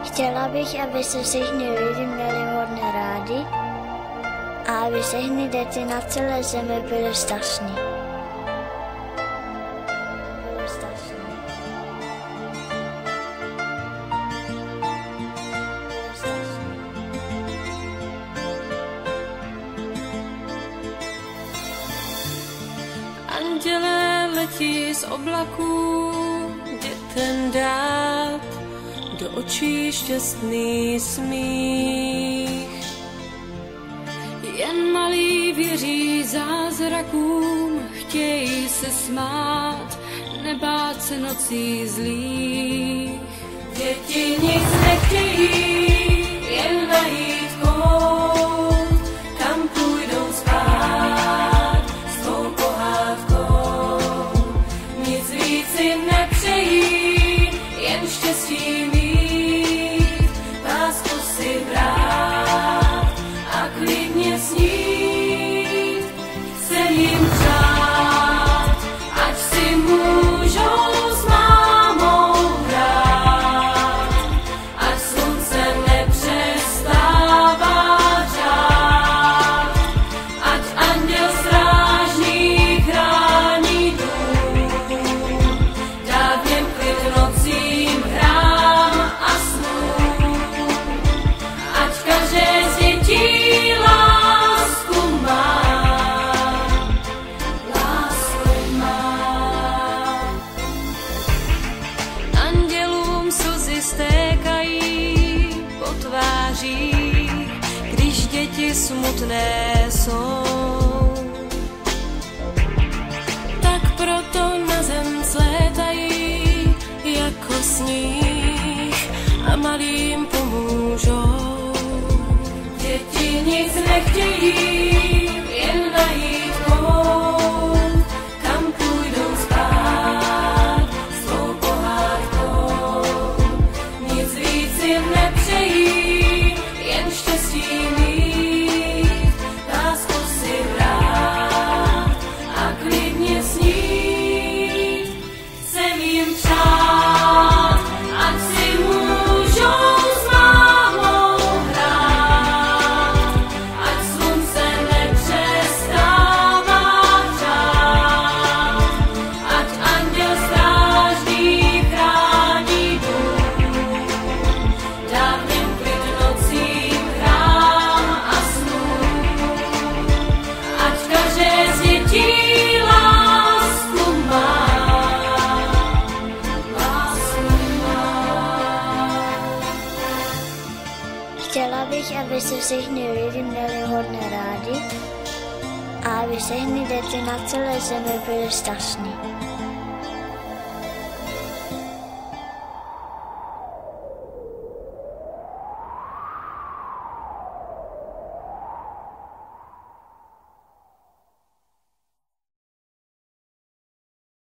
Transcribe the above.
Chtěla bych, aby se všichni lidi měli hodně rádi a aby všechny děti na celé zemi byly šťastní. Andělé letí z oblaků dětem dát do očí šťastný smích. Jen malí věří zázrakům, chtějí se smát, nebát se nocí zlých. Děti nic nechtějí, jen najít kout, kam půjdou spát svou pohádkou. Nic víc si nepřejí, jen štěstí mít, lásku si brát a klidně snít. Chcem jim přát, ať si můžou s mámou hrát, ať slunce nepřestává řát, ať anděl strážný chrání dům, dá v něm klid nocím hrám a snům, ať každé z dětí lásku má. Andělům slzy stékají po tvářích, když děti smutné jsou. Tak proto na zem slétají jako sníh a malým pomůžou. Děti nic nechtějí, jen najít kout, kam půjdou spát svou pohádkou. Nic víc jim nepřejí, jen štěstí mít, lásku si brát a klidně snít. Chcem jim přát, ať si můžou s mámou hrát, ať slunce nepřestává řát, ať anděl strážný chrání dům, dá v něm klid nocím hrám a snům, ať každé z dětí lásku má. Chtěla bych, aby se všichni lidi měli hodně rádi a aby všechny děti na celé zemi byly šťastní.